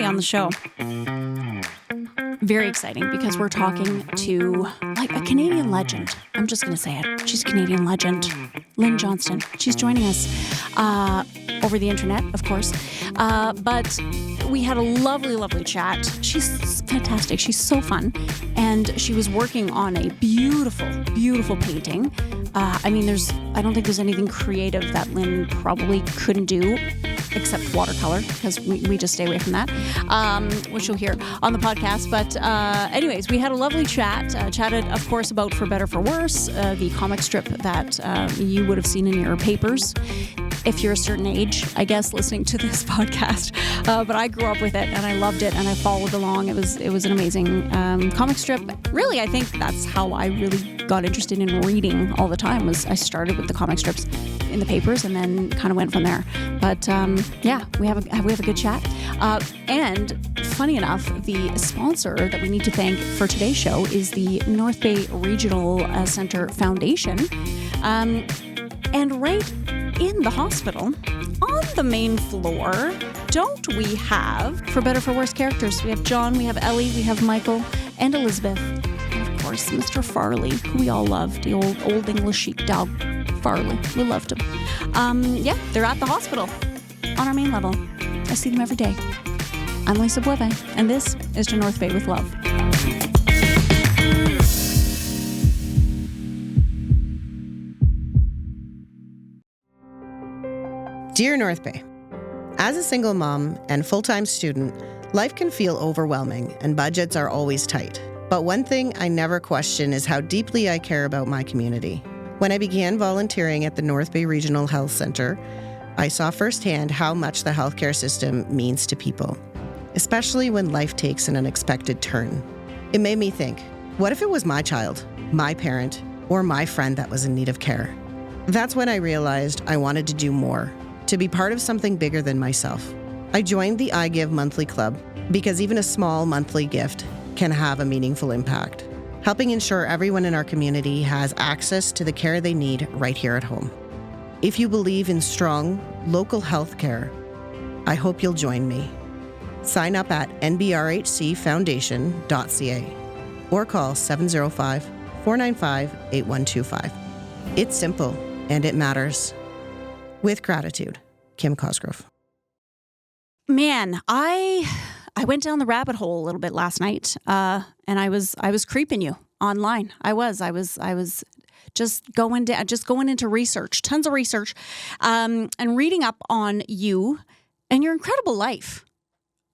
on the show. Very exciting because we're talking to like a Canadian legend. I'm just going to say it. She's a Canadian legend. Lynn Johnston. She's joining us over the internet, of course. But we had a lovely, lovely chat. She's fantastic. She's so fun. And she was working on a beautiful, beautiful painting. I don't think there's anything creative that Lynn probably couldn't do except watercolor, because we just stay away from that, which you'll hear on the podcast. But anyways, we had a lovely chat. Chatted, of course, about For Better For Worse, the comic strip that you would have seen in your papers if you're a certain age, I guess, listening to this podcast. But I grew up with it, and I loved it, and I followed along. It was an amazing comic strip. Really, I think that's how I really got interested in reading all the time. Was I started with the comic strips in the papers, and then kind of went from there. But we have a good chat. And funny enough, the sponsor that we need to thank for today's show is the North Bay Regional Center Foundation. And right in the hospital, on the main floor, don't we have For Better For Worse characters? We have John, we have Ellie, we have Michael, and Elizabeth. And of course, Mr. Farley, who we all loved, the old English sheepdog Farley. We loved him. They're at the hospital on our main level. I see them every day. I'm Lisa Bueve, and this is To North Bay with Love. Dear North Bay, as a single mom and full-time student, life can feel overwhelming and budgets are always tight. But one thing I never question is how deeply I care about my community. When I began volunteering at the North Bay Regional Health Centre, I saw firsthand how much the healthcare system means to people, especially when life takes an unexpected turn. It made me think, what if it was my child, my parent, or my friend that was in need of care? That's when I realized I wanted to do more, to be part of something bigger than myself. I joined the I Give monthly club because even a small monthly gift can have a meaningful impact, helping ensure everyone in our community has access to the care they need right here at home. If you believe in strong, local health care, I hope you'll join me. Sign up at nbrhcfoundation.ca or call 705-495-8125. It's simple and it matters. With gratitude, Kim Cosgrove. Man, I went down the rabbit hole a little bit last night, and I was creeping you online. I was just going into research, tons of research, and reading up on you and your incredible life.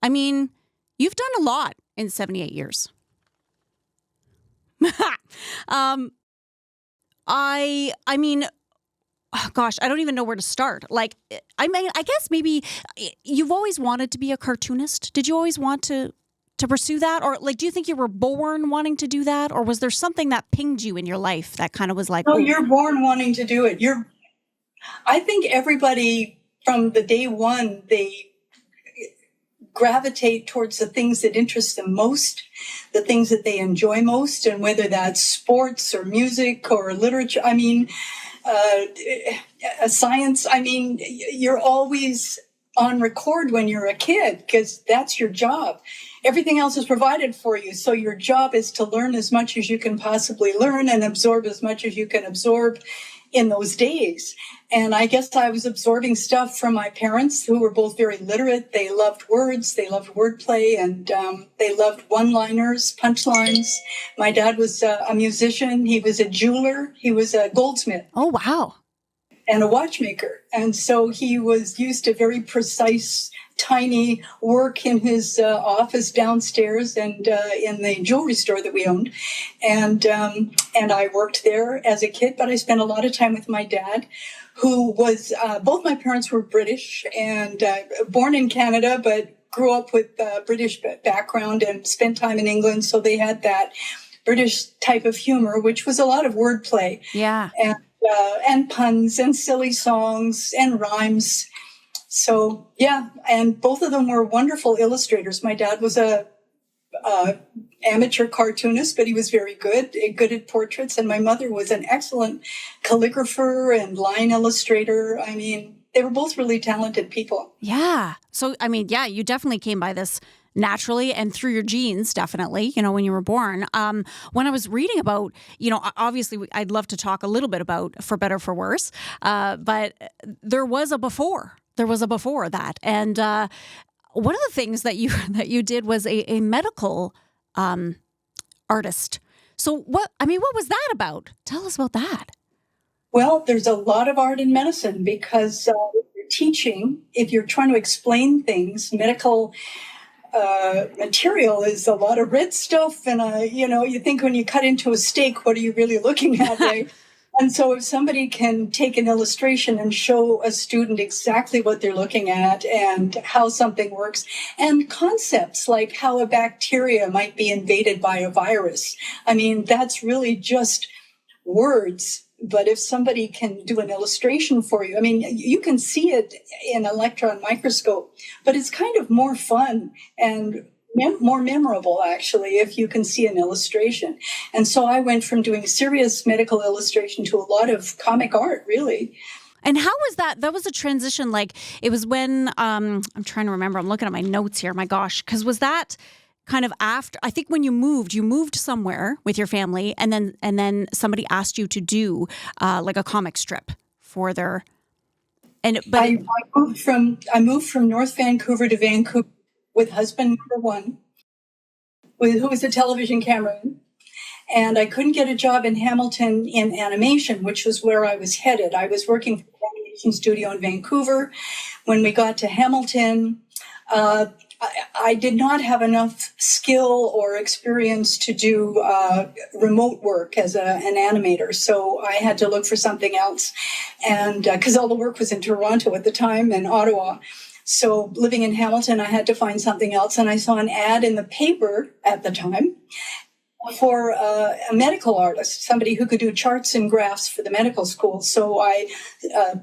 I mean, you've done a lot in 78 years. I mean, oh gosh, I don't even know where to start. Like, I mean, I guess maybe you've always wanted to be a cartoonist. Did you always want to pursue that? Or like, do you think you were born wanting to do that? Or was there something that pinged you in your life that kind of was like, no, you're born wanting to do it. I think everybody from the day one, they gravitate towards the things that interest them most, the things that they enjoy most. And whether that's sports or music or literature, I mean, science, I mean, you're always on record when you're a kid because that's your job. Everything else is provided for you. So your job is to learn as much as you can possibly learn and absorb as much as you can absorb in those days. And I guess I was absorbing stuff from my parents, who were both very literate. They loved words, they loved wordplay, and they loved one-liners, punchlines. My dad was a musician. He was a jeweler. He was a goldsmith. oh, wow. And a watchmaker. And so he was used to very precise, tiny work in his office downstairs and in the jewelry store that we owned. And I worked there as a kid, but I spent a lot of time with my dad, who was, both my parents were British and born in Canada, but grew up with British background and spent time in England. So they had that British type of humor, which was a lot of wordplay. Yeah. And puns and silly songs and rhymes. So, yeah, and both of them were wonderful illustrators. My dad was a amateur cartoonist, but he was very good at portraits. And my mother was an excellent calligrapher and line illustrator. I mean, they were both really talented people. Yeah. So, I mean, yeah, you definitely came by this naturally and through your genes, definitely, when you were born. When I was reading about, obviously I'd love to talk a little bit about For Better, For Worse, but there was a before. There was a before that. And one of the things that you did was a medical artist. So what was that about? Tell us about that. Well, there's a lot of art in medicine because teaching, if you're trying to explain things, medical material is a lot of red stuff. And, you think when you cut into a steak, what are you really looking at, right? And so if somebody can take an illustration and show a student exactly what they're looking at and how something works, and concepts like how a bacteria might be invaded by a virus, that's really just words. But if somebody can do an illustration for you, you can see it in an electron microscope, but it's kind of more fun and more memorable, actually, if you can see an illustration. And so I went from doing serious medical illustration to a lot of comic art, really. And how was that? That was a transition. Like, it was when, I'm trying to remember, I'm looking at my notes here, my gosh, because was that kind of after, I think when you moved somewhere with your family, and then somebody asked you to do like a comic strip for their, I moved from North Vancouver to Vancouver with husband number one, who was a television cameraman. And I couldn't get a job in Hamilton in animation, which was where I was headed. I was working for an animation studio in Vancouver. When we got to Hamilton, I did not have enough skill or experience to do remote work as an animator. So I had to look for something else. And because all the work was in Toronto at the time and Ottawa. So living in Hamilton, I had to find something else. And I saw an ad in the paper at the time for a medical artist, somebody who could do charts and graphs for the medical school. So I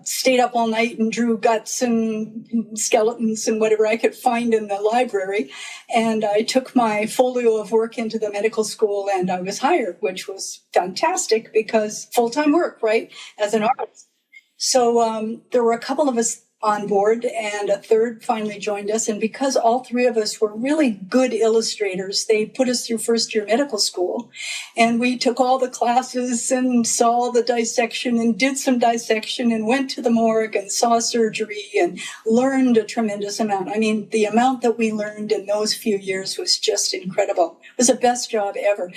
stayed up all night and drew guts and skeletons and whatever I could find in the library. And I took my folio of work into the medical school and I was hired, which was fantastic because full-time work, right, as an artist. So there were a couple of us on board, and a third finally joined us. And because all three of us were really good illustrators, they put us through first-year medical school. And we took all the classes and saw the dissection and did some dissection and went to the morgue and saw surgery and learned a tremendous amount. The amount that we learned in those few years was just incredible. It was the best job ever.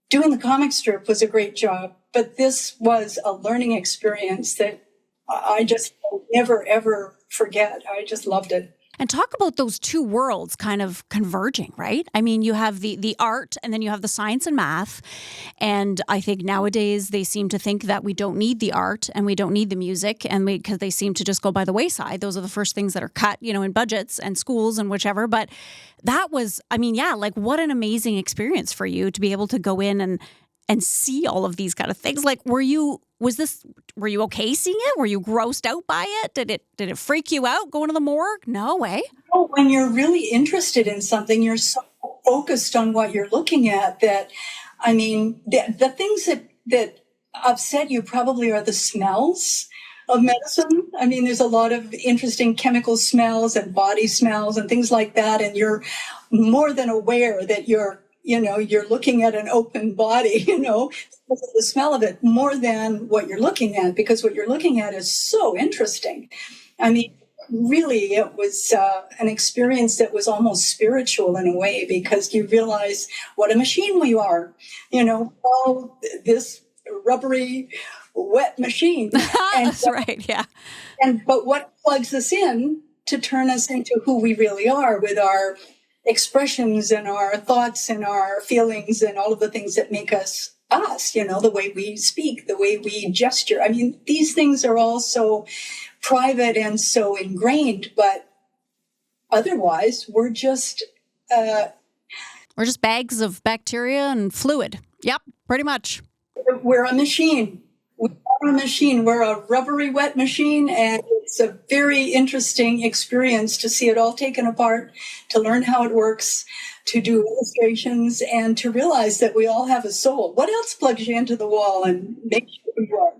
Doing the comic strip was a great job, but this was a learning experience that I just never, ever forget. I just loved it. And talk about those two worlds kind of converging, right? You have the art and then you have the science and math. And I think nowadays they seem to think that we don't need the art and we don't need the music because they seem to just go by the wayside. Those are the first things that are cut, in budgets and schools and whichever. But that was, what an amazing experience for you to be able to go in and see all of these kind of things. Like, were you okay seeing it? Were you grossed out by it? Did it freak you out going to the morgue? No way. Oh, when you're really interested in something, you're so focused on what you're looking at that, the things that upset you probably are the smells of medicine. There's a lot of interesting chemical smells and body smells and things like that. And you're more than aware that you're looking at an open body, the smell of it more than what you're looking at, because what you're looking at is so interesting. Really, it was an experience that was almost spiritual in a way, because you realize what a machine we are, this rubbery, wet machine. That's right, yeah. But what plugs us in to turn us into who we really are with our expressions and our thoughts and our feelings and all of the things that make us, the way we speak, the way we gesture. These things are all so private and so ingrained, but otherwise we're just bags of bacteria and fluid. Yep, pretty much. We're a machine. We're a machine. We're a rubbery, wet machine, and it's a very interesting experience to see it all taken apart, to learn how it works, to do illustrations, and to realize that we all have a soul. What else plugs you into the wall and makes you who you are?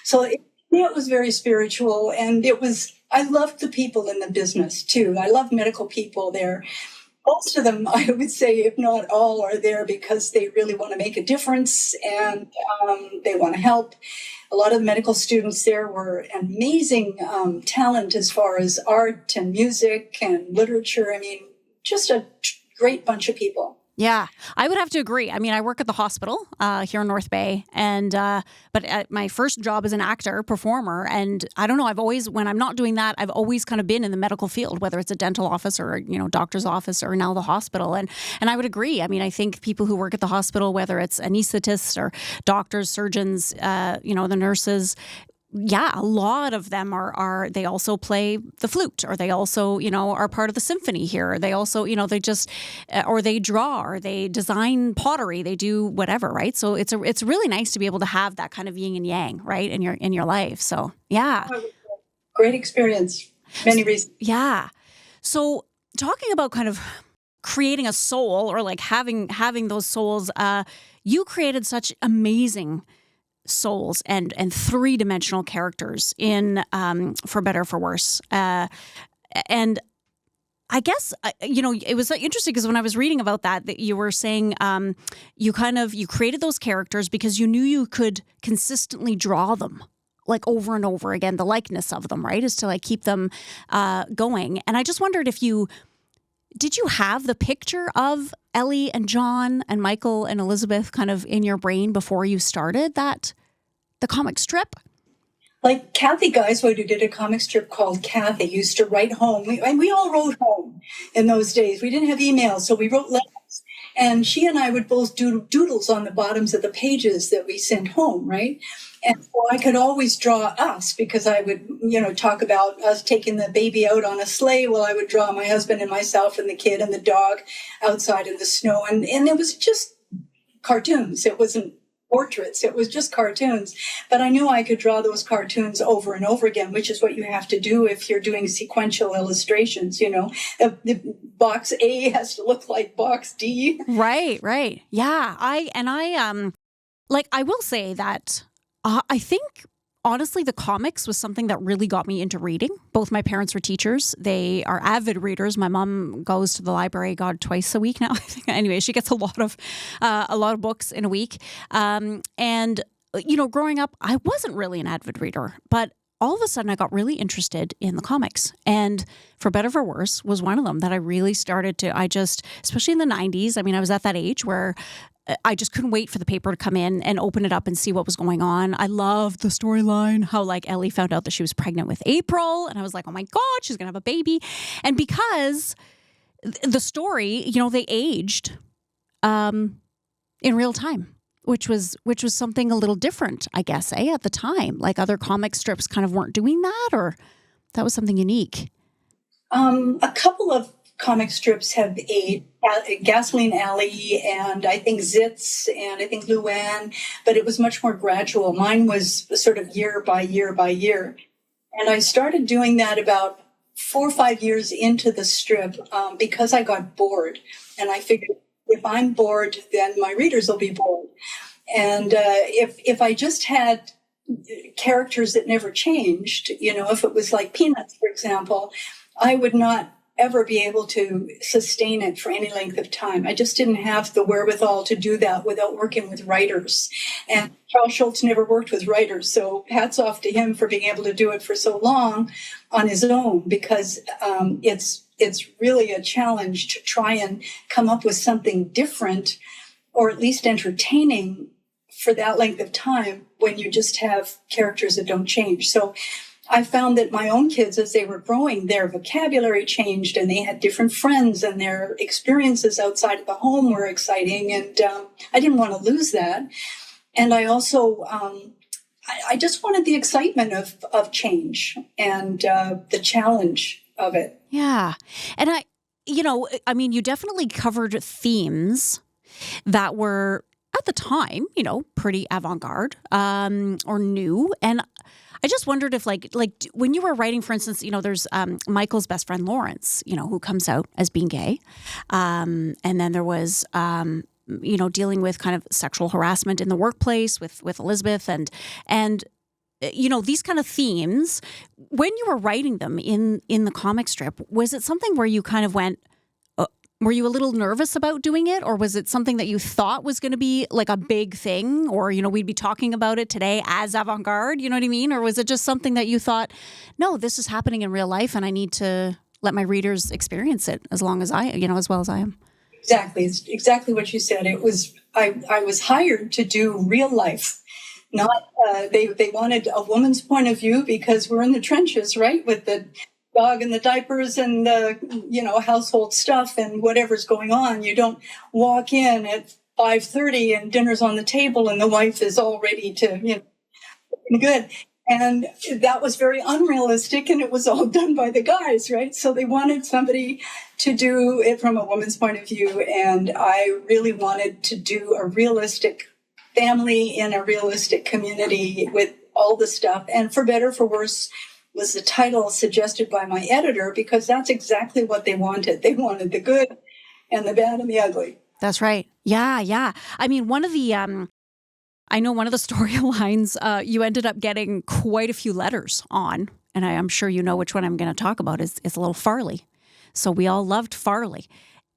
So it was very spiritual, and it was I loved the people in the business too. I love medical people there. Most of them, I would say, if not all, are there because they really want to make a difference and they want to help. A lot of the medical students there were amazing talent as far as art and music and literature. I mean, just a great bunch of people. Yeah, I would have to agree. I mean, I work at the hospital here in North Bay, and but my first job as an actor, performer, and I don't know. I've always, when I'm not doing that, I've always kind of been in the medical field, whether it's a dental office or doctor's office or now the hospital. And I would agree. I mean, I think people who work at the hospital, whether it's anesthetists or doctors, surgeons, the nurses. Yeah, a lot of them are they also play the flute, or they also, are part of the symphony here. They also, they just, or they draw, or they design pottery, they do whatever, right? So it's really nice to be able to have that kind of yin and yang, right, in your life. So, yeah. Great experience. Many reasons. Yeah. So talking about kind of creating a soul, or like having those souls, you created such amazing souls and three-dimensional characters in For Better or For Worse. And I guess, it was interesting because when I was reading about that you were saying you created those characters because you knew you could consistently draw them like over and over again, the likeness of them, right, is to like keep them going. And I just wondered did you have the picture of Ellie and John and Michael and Elizabeth kind of in your brain before you started the comic strip? Like Kathy Geiswood, who did a comic strip called Kathy, used to write home. We all wrote home in those days. We didn't have email, so we wrote letters. And she and I would both do doodles on the bottoms of the pages that we sent home, right? And so I could always draw us because I would, talk about us taking the baby out on a sleigh. Well, I would draw my husband and myself and the kid and the dog outside in the snow. And it was just cartoons. It wasn't portraits. It was just cartoons. But I knew I could draw those cartoons over and over again, which is what you have to do if you're doing sequential illustrations. The box A has to look like box D. Right. Yeah. I will say that I think, honestly, the comics was something that really got me into reading. Both my parents were teachers. They are avid readers. My mom goes to the library, twice a week now. Anyway, she gets a lot of books in a week. And growing up, I wasn't really an avid reader, but all of a sudden I got really interested in the comics. And For Better or For Worse was one of them that I really started to, especially in the 90s, I mean, I was at that age where I just couldn't wait for the paper to come in and open it up and see what was going on. I loved the storyline, how like Ellie found out that she was pregnant with April. And I was like, oh my God, she's going to have a baby. And because the story, they aged in real time, which was something a little different, I guess, at the time. Like other comic strips kind of weren't doing that, or that was something unique. A couple of comic strips have aged. Gasoline Alley and I think Zitz and I think Luann, but it was much more gradual. Mine was sort of year by year by year. And I started doing that about 4 or 5 years into the strip because I got bored. And I figured if I'm bored, then my readers will be bored. And if I just had characters that never changed, if it was like Peanuts, for example, I would not ever be able to sustain it for any length of time. I just didn't have the wherewithal to do that without working with writers. And Charles Schultz never worked with writers, so hats off to him for being able to do it for so long on his own, because it's really a challenge to try and come up with something different or at least entertaining for that length of time when you just have characters that don't change. So I found that my own kids, as they were growing, their vocabulary changed and they had different friends and their experiences outside of the home were exciting. And I didn't want to lose that. And I also, I just wanted the excitement of change and the challenge of it. Yeah. And you definitely covered themes that were at the time, pretty avant-garde or new. And I just wondered if like when you were writing, for instance, there's Michael's best friend, Lawrence, who comes out as being gay. And then there was, dealing with kind of sexual harassment in the workplace with Elizabeth. And these kind of themes, when you were writing them in the comic strip, was it something where you kind of went, were you a little nervous about doing it? Or was it something that you thought was going to be like a big thing? Or, we'd be talking about it today as avant-garde, you know what I mean? Or was it just something that you thought, no, this is happening in real life and I need to let my readers experience it as well as I am? Exactly. It's exactly what you said. It was, I was hired to do real life. Not, they wanted a woman's point of view because we're in the trenches, right? With the dog and the diapers and the, household stuff and whatever's going on. You don't walk in at 5:30 and dinner's on the table and the wife is all ready to, good. And that was very unrealistic and it was all done by the guys, right? So they wanted somebody to do it from a woman's point of view. And I really wanted to do a realistic family in a realistic community with all the stuff. And for better, for worse, was the title suggested by my editor, because that's exactly what they wanted. They wanted the good and the bad and the ugly. That's right. Yeah. I mean, one of the storylines you ended up getting quite a few letters on, and I'm sure you know which one I'm going to talk about, is little Farley. So we all loved Farley,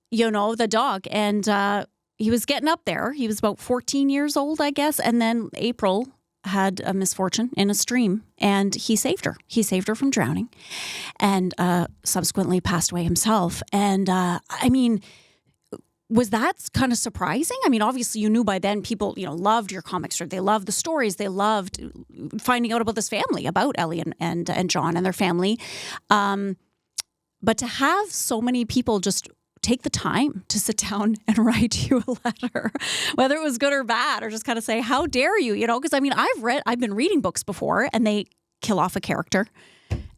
the dog. And he was getting up there. He was about 14 years old, I guess. And then April had a misfortune in a stream and he saved her. He saved her from drowning and subsequently passed away himself. And was that kind of surprising? I mean, obviously you knew by then people, loved your comic strip. They loved the stories. They loved finding out about this family, about Ellie and John and their family. But to have so many people just take the time to sit down and write you a letter, whether it was good or bad, or just kind of say, how dare you, because I've been reading books before and they kill off a character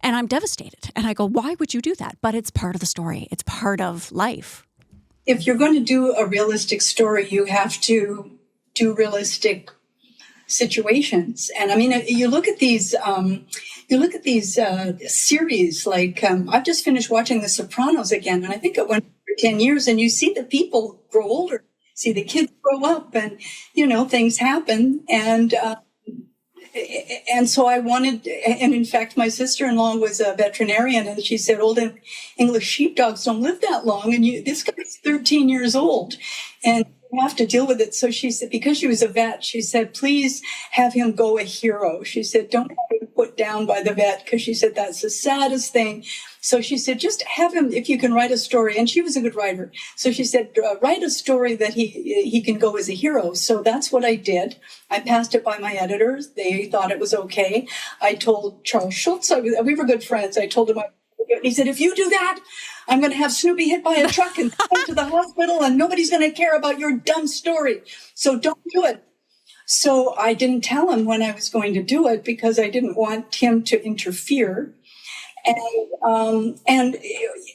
and I'm devastated. And I go, why would you do that? But it's part of the story. It's part of life. If you're going to do a realistic story, you have to do realistic situations. And I mean, you look at these series, like I've just finished watching The Sopranos again, and I think it went for 10 years, and you see the people grow older, see the kids grow up, and, things happen. And so I wanted, and in fact, my sister-in-law was a veterinarian, and she said, old English sheepdogs don't live that long, and this guy's 13 years old, and you have to deal with it. So she said, because she was a vet, she said, please have him go a hero. She said, don't have him put down by the vet, because she said, that's the saddest thing. So she said, just have him, if you can write a story. And she was a good writer. So she said, write a story that he can go as a hero. So that's what I did. I passed it by my editors. They thought it was okay. I told Charles Schultz, we were good friends. I told him, he said, if you do that, I'm going to have Snoopy hit by a truck and come to the hospital and nobody's going to care about your dumb story. So don't do it. So I didn't tell him when I was going to do it because I didn't want him to interfere. And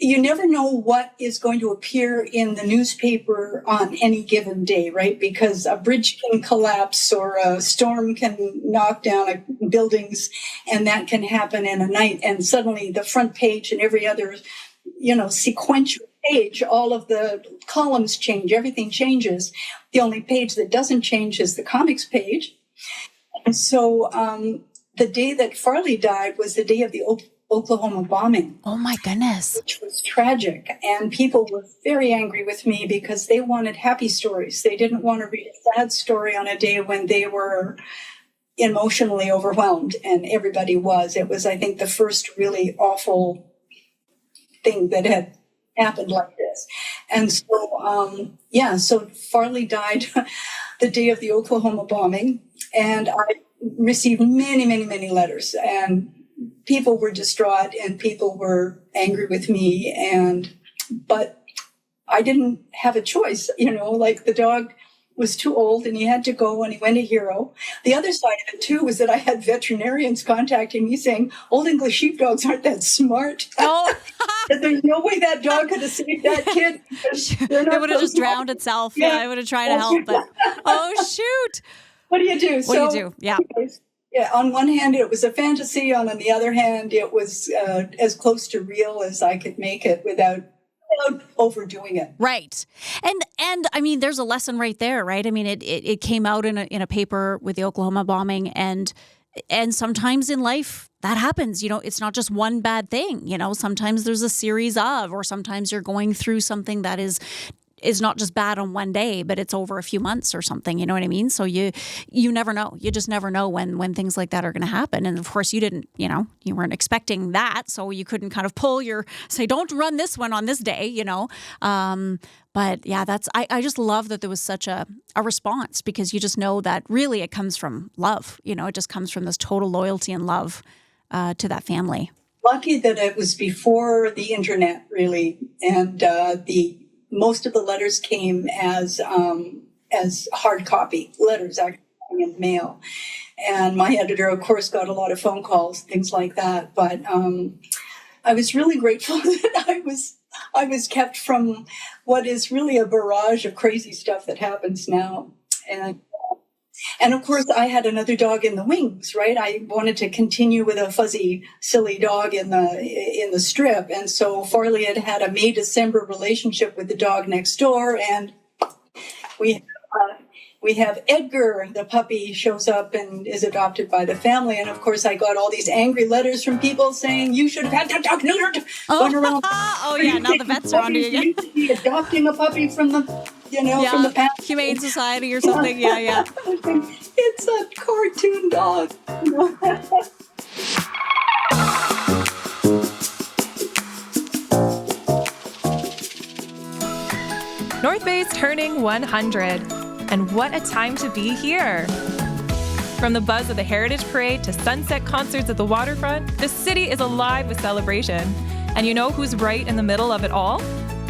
you never know what is going to appear in the newspaper on any given day, right? Because a bridge can collapse or a storm can knock down buildings, and that can happen in a night. And suddenly the front page and every other, sequential page, all of the columns change, everything changes. The only page that doesn't change is the comics page. And so the day that Farley died was the day of the Oklahoma bombing. Oh my goodness. Which was tragic. And people were very angry with me because they wanted happy stories. They didn't want to read a sad story on a day when they were emotionally overwhelmed, and everybody was. It was, I think, the first really awful thing that had happened like this. And so, so Farley died the day of the Oklahoma bombing, and I received many, many, many letters, and people were distraught and people were angry with me, but I didn't have a choice, like the dog was too old and he had to go and he went a hero. The other side of it too was that I had veterinarians contacting me saying, old English sheepdogs aren't that smart. Oh. That there's no way that dog could have saved that kid. It would have just drowned itself. Yeah, I would have tried to help, but oh shoot. What do you do? What do you do? Yeah. Anyways, on one hand, it was a fantasy. On the other hand, it was as close to real as I could make it without overdoing it. Right. And I mean, there's a lesson right there, right? I mean, it came out in a paper with the Oklahoma bombing, and And sometimes in life that happens, it's not just one bad thing, sometimes there's a series of, or sometimes you're going through something that is not just bad on one day, but it's over a few months or something, you know what I mean? So you never know. You just never know when things like that are going to happen. And of course you didn't, you weren't expecting that. So you couldn't kind of say, don't run this one on this day, But yeah, I just love that there was such a response, because you just know that really it comes from love. It just comes from this total loyalty and love to that family. Lucky that it was before the internet, really, and most of the letters came as hard copy letters, actually in the mail. And my editor, of course, got a lot of phone calls, things like that. But I was really grateful that I was kept from what is really a barrage of crazy stuff that happens now. And of course, I had another dog in the wings, right? I wanted to continue with a fuzzy, silly dog in the strip. And so Farley had a May-December relationship with the dog next door. And we have Edgar, the puppy, shows up and is adopted by the family. And of course, I got all these angry letters from people saying, you should have had that dog neutered. Going around. Oh, yeah, now the vets are on you again. You should be adopting a puppy from the, from the past. Humane Society or something, yeah. It's a cartoon dog. North Bay's turning 100. And what a time to be here! From the buzz of the Heritage Parade to sunset concerts at the waterfront, the city is alive with celebration. And you know who's right in the middle of it all?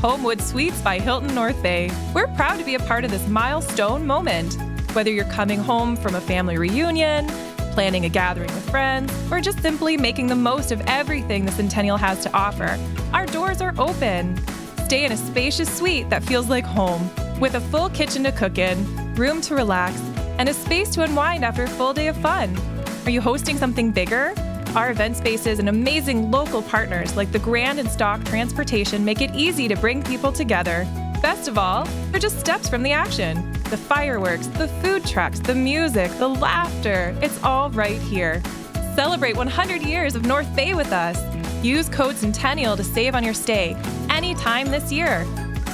Homewood Suites by Hilton North Bay. We're proud to be a part of this milestone moment. Whether you're coming home from a family reunion, planning a gathering with friends, or just simply making the most of everything the Centennial has to offer, our doors are open. Stay in a spacious suite that feels like home, with a full kitchen to cook in, room to relax, and a space to unwind after a full day of fun. Are you hosting something bigger? Our event spaces and amazing local partners like the Grand and Stock Transportation make it easy to bring people together. Best of all, they're just steps from the action. The fireworks, the food trucks, the music, the laughter, it's all right here. Celebrate 100 years of North Bay with us. Use code Centennial to save on your stay anytime this year.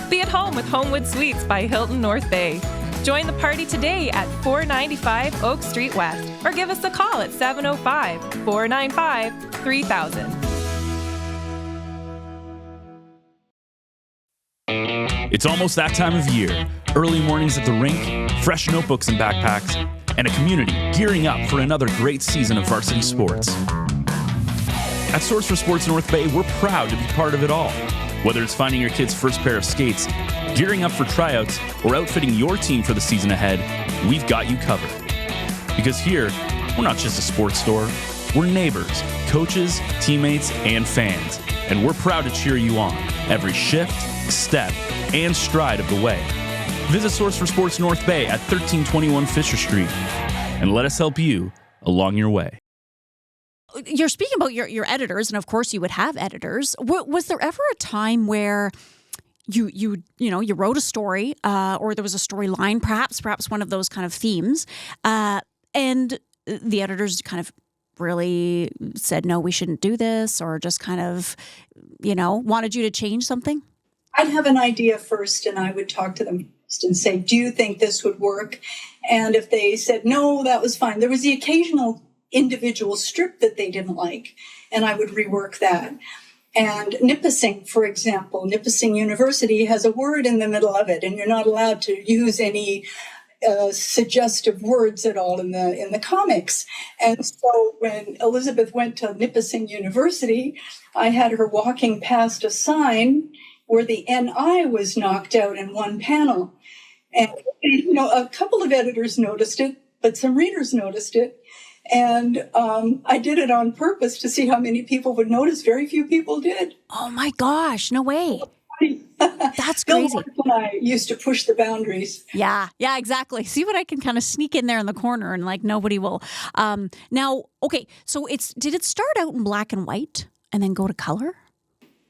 Be at home with Homewood Suites by Hilton North Bay. Join the party today at 495 Oak Street West or give us a call at 705-495-3000. It's almost that time of year. Early mornings at the rink, fresh notebooks and backpacks, and a community gearing up for another great season of varsity sports. At Source for Sports North Bay, we're proud to be part of it all. Whether it's finding your kid's first pair of skates, gearing up for tryouts, or outfitting your team for the season ahead, we've got you covered. Because here, we're not just a sports store, we're neighbors, coaches, teammates, and fans. And we're proud to cheer you on every shift, step, and stride of the way. Visit Source for Sports North Bay at 1321 Fisher Street and let us help you along your way. You're speaking about your editors, and of course you would have editors. Was there ever a time where you wrote a story, or there was a storyline, perhaps one of those kind of themes, and the editors kind of really said, no, we shouldn't do this, or just kind of, wanted you to change something? I'd have an idea first, and I would talk to them first and say, do you think this would work? And if they said, no, that was fine. There was the occasional individual strip that they didn't like, and I would rework that. And Nipissing, for example, Nipissing University has a word in the middle of it, and you're not allowed to use any suggestive words at all in the comics. And so when Elizabeth went to Nipissing University, I had her walking past a sign where the NI was knocked out in one panel. And, a couple of editors noticed it, but some readers noticed it. And I did it on purpose to see how many people would notice. Very few people did. Oh, my gosh. No way. That's crazy. When I used to push the boundaries. Yeah, exactly. See what I can kind of sneak in there in the corner and nobody will. Now, okay, so did it start out in black and white and then go to color?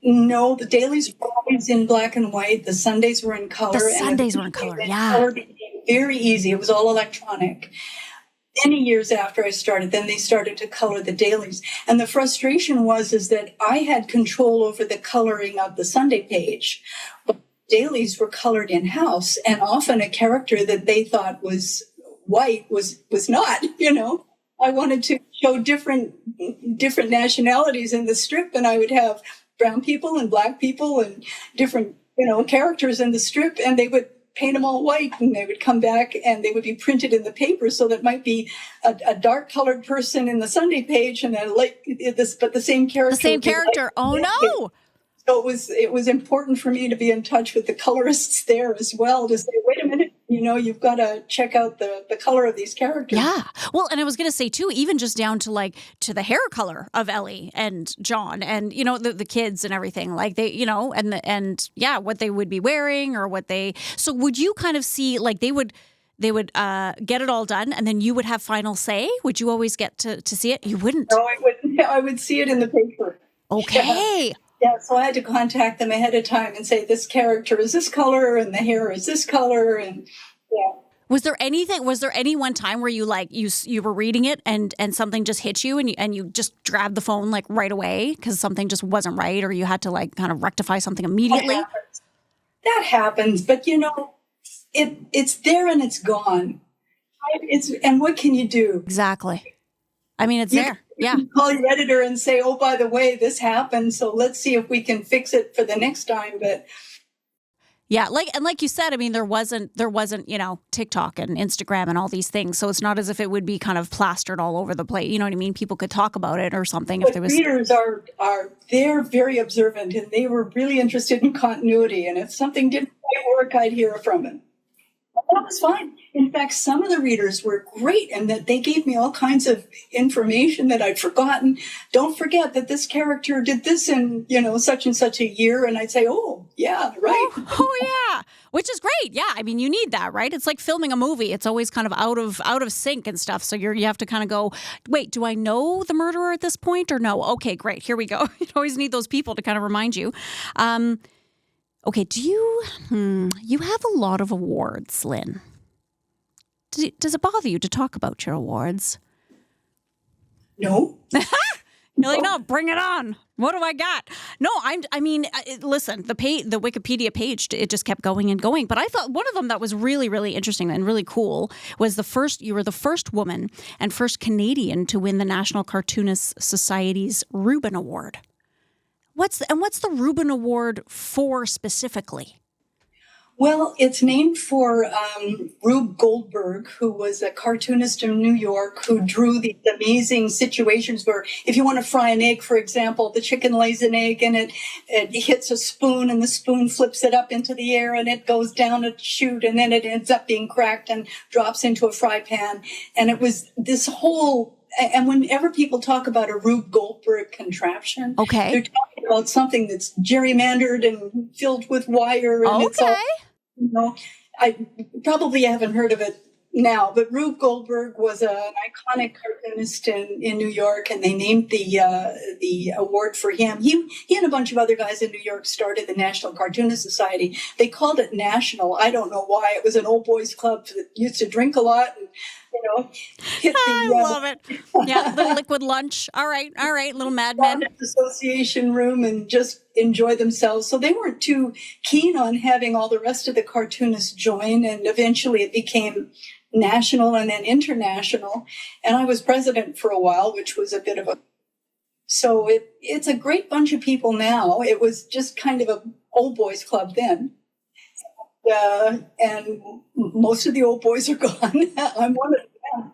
No, the dailies were always in black and white. The Sundays were in color. The Sundays were in color, yeah. Color became very easy. It was all electronic. many years after I started, then they started to color the dailies. And the frustration is that I had control over the coloring of the Sunday page, but dailies were colored in-house, and often a character that they thought was white was not, I wanted to show different nationalities in the strip, and I would have brown people and black people and different, characters in the strip, and they would paint them all white, and they would come back and they would be printed in the paper. So that might be a dark colored person in the Sunday page and but the same character. The same character. Oh no. So it was important for me to be in touch with the colorists there as well, to say, wait a minute, you've got to check out the color of these characters. Yeah. Well, and I was going to say too, even just down to to the hair color of Ellie and John and, the kids and everything, like they, what they would be wearing or so would you kind of see they would get it all done and then you would have final say? Would you always get to see it? You wouldn't. No, I wouldn't. I would see it in the paper. Okay. Yeah, so I had to contact them ahead of time and say, this character is this color and the hair is this color. And yeah. Was there any one time where you you were reading it and something just hit you and you just grabbed the phone right away because something just wasn't right or you had to kind of rectify something immediately? That happens, but it's there and it's gone. And what can you do? Exactly. I mean, it's there. Yeah. You call your editor and say, oh, by the way, this happened, so let's see if we can fix it for the next time. But yeah, like you said, I mean, there wasn't, TikTok and Instagram and all these things. So it's not as if it would be kind of plastered all over the place. You know what I mean? People could talk about it or something if there was. Readers they're very observant and they were really interested in continuity. And if something didn't quite work, I'd hear from them. That was fine. In fact, some of the readers were great and that they gave me all kinds of information that I'd forgotten. Don't forget that this character did this in, such and such a year. And I'd say, oh, yeah, right. Oh, yeah. Which is great. Yeah. I mean, you need that, right? It's like filming a movie. It's always kind of out of sync and stuff. So you have to kind of go, wait, do I know the murderer at this point or no? Okay, great. Here we go. You always need those people to kind of remind you. Okay, you have a lot of awards, Lynn. Does it bother you to talk about your awards? No. You're like, no, bring it on. What do I got? No, listen, the Wikipedia page, it just kept going and going. But I thought one of them that was really, really interesting and really cool was you were the first woman and first Canadian to win the National Cartoonists Society's Reuben Award. What's the Reuben Award for specifically? Well, it's named for Rube Goldberg, who was a cartoonist in New York who drew these amazing situations where if you want to fry an egg, for example, the chicken lays an egg and it hits a spoon and the spoon flips it up into the air and it goes down a chute and then it ends up being cracked and drops into a fry pan. And it was this whole... And whenever people talk about a Rube Goldberg contraption, okay, they're talking about something that's gerrymandered and filled with wire. And it's all, I probably haven't heard of it now, but Rube Goldberg was an iconic cartoonist in New York, and they named the award for him. He and a bunch of other guys in New York started the National Cartoonist Society. They called it National. I don't know why. It was an old boys club that used to drink a lot and I love it. Yeah, the liquid lunch. All right, little madmen. Association room and just enjoy themselves. So they weren't too keen on having all the rest of the cartoonists join, and eventually it became national and then international. And I was president for a while, which was a bit of a... So it's a great bunch of people now. It was just kind of an old boys club then. And most of the old boys are gone. I'm one of them,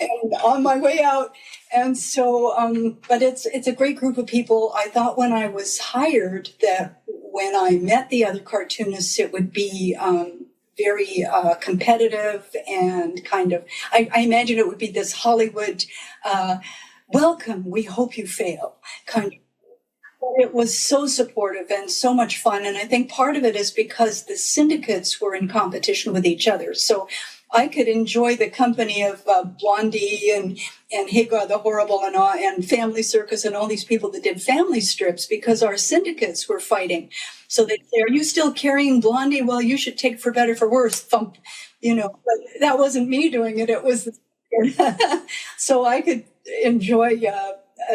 and on my way out. And so, but it's a great group of people. I thought when I was hired that when I met the other cartoonists, it would be very competitive and kind of. I imagine it would be this Hollywood welcome. We hope you fail kind of. It was so supportive and so much fun. And I think part of it is because the syndicates were in competition with each other. So I could enjoy the company of Blondie and Hagar the Horrible and Family Circus and all these people that did family strips because our syndicates were fighting. So they'd say, are you still carrying Blondie? Well, you should take For Better, For Worse. Thump, But that wasn't me doing it. It was So I could enjoy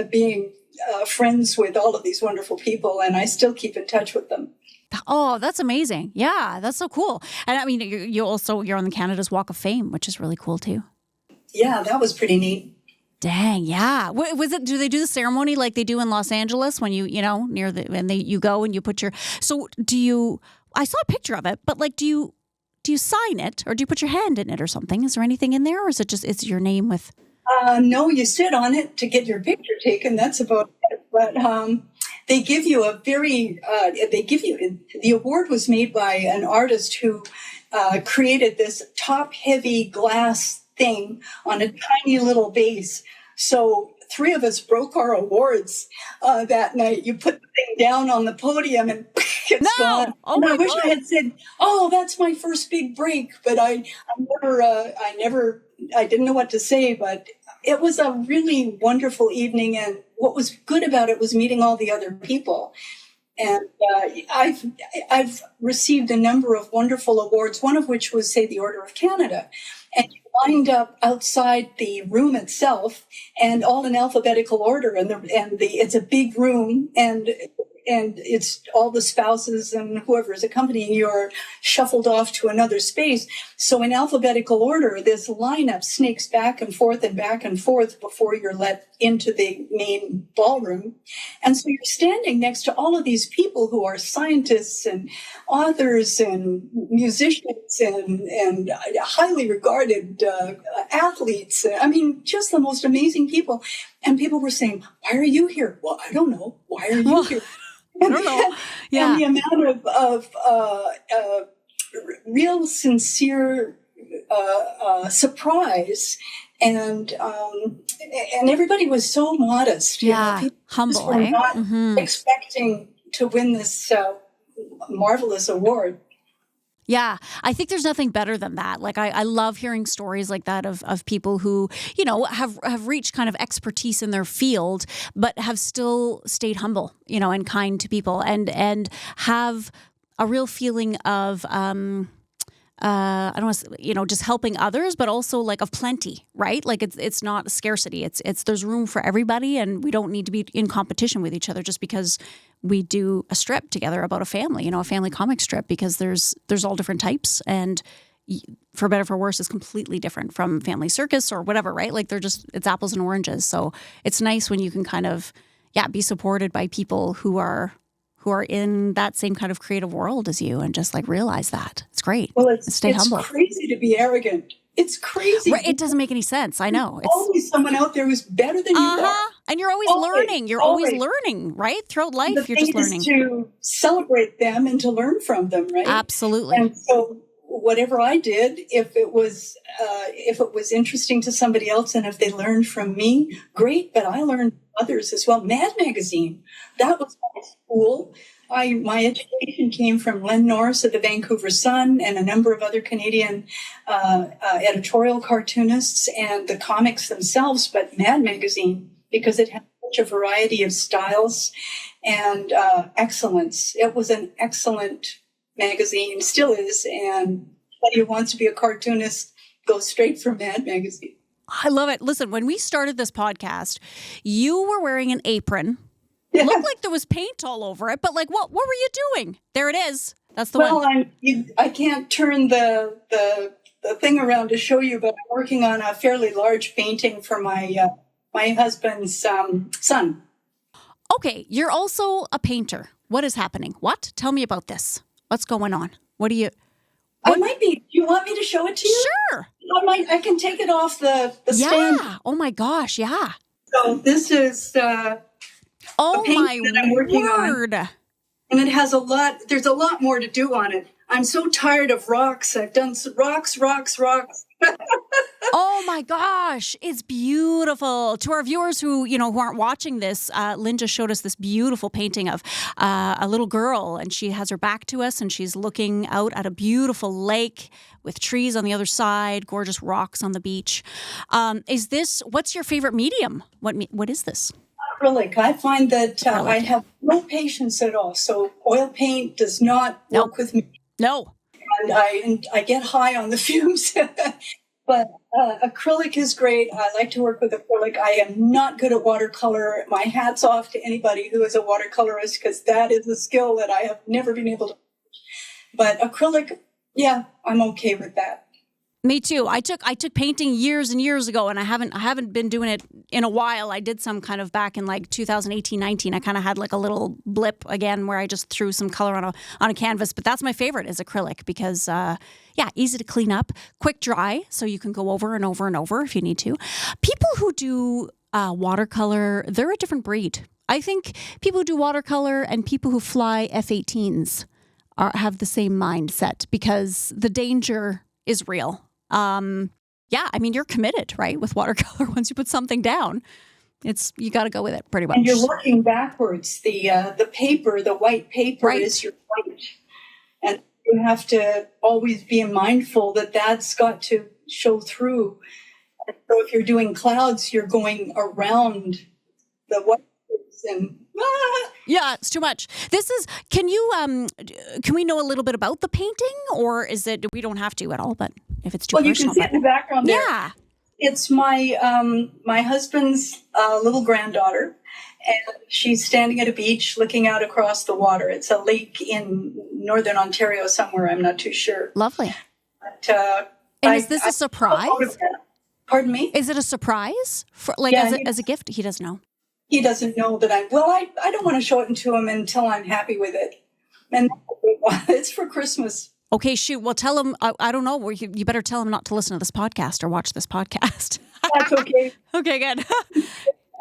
being friends with all of these wonderful people, and I still keep in touch with them. Oh, that's amazing. Yeah, that's so cool. And I mean, you're on the Canada's Walk of Fame, which is really cool too. Yeah, that was pretty neat. Dang, yeah. Was it? Do they do the ceremony like they do in Los Angeles when you near the and you go and you put your? So do you? I saw a picture of it, but like, do you sign it or do you put your hand in it or something? Is there anything in there, or is it just it's your name with? No, you sit on it to get your picture taken. That's about it. But they give you the award was made by an artist who created this top-heavy glass thing on a tiny little base. So 3 of us broke our awards that night. You put the thing down on the podium and it's gone. Oh and my I wish God. I had said, "Oh, that's my first big break," but I didn't know what to say. But it was a really wonderful evening, and what was good about it was meeting all the other people. And I've received a number of wonderful awards, one of which was, say, the Order of Canada. And you lined up outside the room itself, and all in alphabetical order. And it's a big room, and it's all the spouses and whoever is accompanying you are shuffled off to another space. So in alphabetical order, this lineup snakes back and forth before you're let into the main ballroom. And so you're standing next to all of these people who are scientists and authors and musicians and highly regarded athletes. I mean, just the most amazing people. And people were saying, "Why are you here?" "Well, I don't know. Why are you here?" I don't know. Yeah. And the amount of real sincere surprise, and everybody was so modest. Yeah, People humble. just were not Mm-hmm. expecting to win this marvelous award. Yeah, I think there's nothing better than that. Like I love hearing stories like that of people who, have reached kind of expertise in their field, but have still stayed humble, and kind to people and have a real feeling of, I don't want to, just helping others, but also like of plenty, right? Like it's not scarcity. It's there's room for everybody, and we don't need to be in competition with each other just because we do a strip together about a family, a family comic strip, because there's all different types, and for better or for worse is completely different from Family Circus or whatever, right? Like it's apples and oranges. So it's nice when you can kind of, be supported by people who are in that same kind of creative world as you, and just like realize that. It's great. Well, Stay humble. It's crazy to be arrogant. It's crazy. Right, it doesn't make any sense. I know. There's always someone out there who's better than you are. And you're always learning. You're always learning, right? Throughout life, you're just learning. The thing is to celebrate them and to learn from them, right? Absolutely. And so whatever I did, if it was interesting to somebody else and if they learned from me, great. But I learned from others as well. Mad Magazine, that was my school. My education came from Len Norris of the Vancouver Sun and a number of other Canadian editorial cartoonists and the comics themselves, but Mad Magazine, because it had such a variety of styles and excellence. It was an excellent magazine, still is, and anybody who wants to be a cartoonist goes straight for Mad Magazine. I love it. Listen, when we started this podcast, you were wearing an apron. Yeah. Looked like there was paint all over it, but like, what were you doing? There it is. That's the one. Well, I can't turn the thing around to show you, but I'm working on a fairly large painting for my husband's son. Okay, you're also a painter. What is happening? What? Tell me about this. What's going on? I might be. Do you want me to show it to you? Sure. I can take it off the stand. Yeah. Oh my gosh. Yeah. So this is oh my that I'm working word. On. And it has there's a lot more to do on it. I'm so tired of rocks. I've done rocks. Oh my gosh, it's beautiful. To our viewers who aren't watching this, Lynn just showed us this beautiful painting of a little girl, and she has her back to us, and she's looking out at a beautiful lake with trees on the other side, gorgeous rocks on the beach. What's your favorite medium? What is this? Acrylic. I find that I have no patience at all. So oil paint does not work with me. No. And I get high on the fumes. But acrylic is great. I like to work with acrylic. I am not good at watercolor. My hat's off to anybody who is a watercolorist, because that is a skill that I have never been able to. But acrylic, yeah, I'm okay with that. Me too. I took painting years and years ago, and I haven't been doing it in a while. I did some kind of back in like 2018, 19. I kind of had like a little blip again where I just threw some color on a canvas. But that's my favorite is acrylic because, easy to clean up, quick dry, so you can go over and over and over if you need to. People who do watercolor, they're a different breed. I think people who do watercolor and people who fly F-18s have the same mindset because the danger is real. You're committed, right? With watercolor, once you put something down, you got to go with it pretty much. And you're working backwards. The paper, the white paper is your white. And you have to always be mindful that that's got to show through. And so if you're doing clouds, you're going around the white and yeah, it's too much. Can we know a little bit about the painting, or is it, we don't have to at all, but if it's too personal. You can see it in the background there. Yeah. It's my husband's little granddaughter, and she's standing at a beach looking out across the water. It's a lake in northern Ontario somewhere, I'm not too sure. Lovely. But, and is this a surprise? Pardon me? Is it a surprise? As a gift? He doesn't know. He doesn't know that I don't want to show it to him until I'm happy with it. And it's for Christmas. Okay, shoot. Well, tell him, I don't know. You better tell him not to listen to this podcast or watch this podcast. That's okay. Okay, good.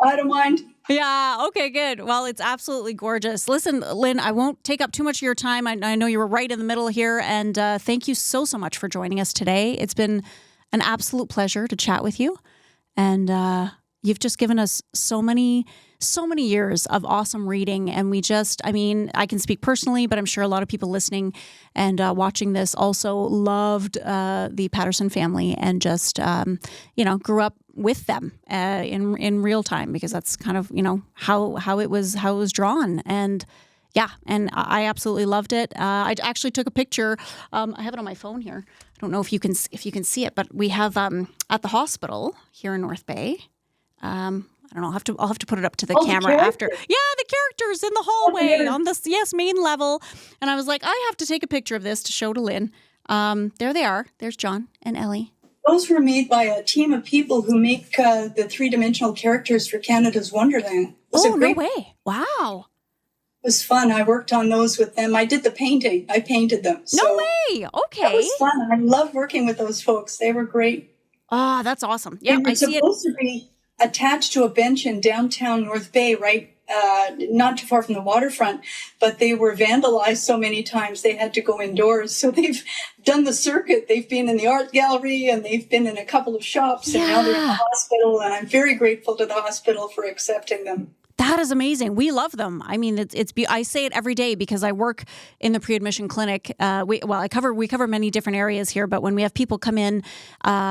I don't mind. Yeah, okay, good. Well, it's absolutely gorgeous. Listen, Lynn, I won't take up too much of your time. I know you were right in the middle here, and thank you so much for joining us today. It's been an absolute pleasure to chat with you, and you've just given us so many years of awesome reading. And I can speak personally, but I'm sure a lot of people listening and watching this also loved the Patterson family and just, grew up with them in real time, because that's kind of, how it was drawn. And yeah, and I absolutely loved it. I actually took a picture. I have it on my phone here. I don't know if you can see it, but we have at the hospital here in North Bay. I don't know. I'll have to put it up to the camera after. Yeah, the characters in the hallway on this main level. And I was like, I have to take a picture of this to show to Lynn. There they are. There's John and Ellie. Those were made by a team of people who make the three-dimensional characters for Canada's Wonderland. No way! Wow. It was fun. I worked on those with them. I did the painting. I painted them. So no way! Okay. That was fun. I love working with those folks. They were great. Ah, that's awesome. Yeah, I see it. It's supposed to be attached to a bench in downtown North Bay, right, not too far from the waterfront, but they were vandalized so many times they had to go indoors. So they've done the circuit. They've been in the art gallery and they've been in a couple of shops, and now they're in the hospital. And I'm very grateful to the hospital for accepting them. That is amazing. We love them. I mean, I say it every day because I work in the pre-admission clinic. We cover many different areas here, but when we have people come in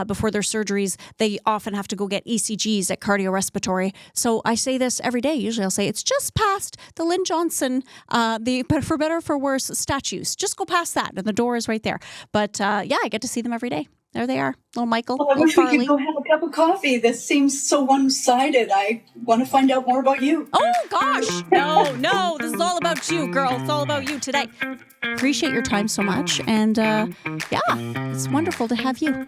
before their surgeries, they often have to go get ECGs at cardiorespiratory. So I say this every day. Usually I'll say it's just past the Lynn Johnston, the for better or for worse statues. Just go past that, and the door is right there. But I get to see them every day. There they are, little Michael. Well, I wish we could go have a cup of coffee. This seems so one-sided. I want to find out more about you. Oh, gosh. No. This is all about you, girl. It's all about you today. Appreciate your time so much. And, it's wonderful to have you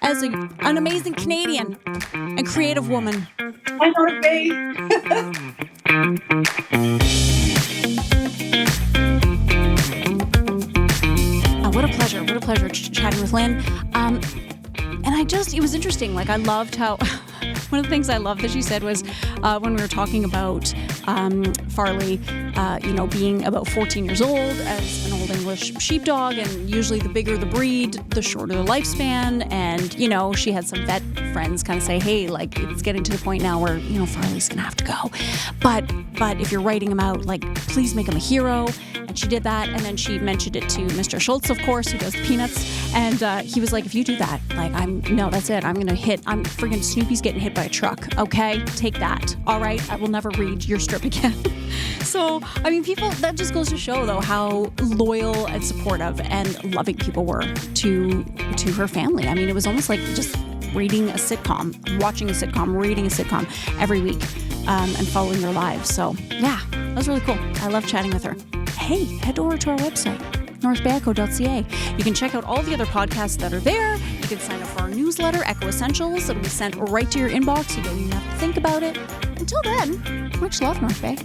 as an amazing Canadian and creative woman. Hi, North Bay. What a pleasure chatting with Lynn. And it was interesting. Like, I loved how, one of the things I loved that she said was when we were talking about Farley, being about 14 years old as an Old English sheepdog, and usually the bigger the breed, the shorter the lifespan. And, she had some vet friends kind of say, hey, like, it's getting to the point now where, Farley's going to have to go. But if you're writing him out, like, please make him a hero. And she did that. And then she mentioned it to Mr. Schultz, of course, who does the Peanuts. And he was like, if you do that, like, that's it. I'm friggin' Snoopy's getting hit by a truck. Okay? Take that. All right? I will never read your strip again. So, I mean, people, that just goes to show, though, how loyal and supportive and loving people were to her family. I mean, it was almost like just reading a sitcom, watching a sitcom, reading a sitcom every week, and following their lives. So, yeah, that was really cool. I love chatting with her. Hey, head over to our website, northbayecho.ca. You can check out all the other podcasts that are there. You can sign up for our newsletter, Echo Essentials. It'll be sent right to your inbox. You don't even have to think about it. Until then, much love, North Bay.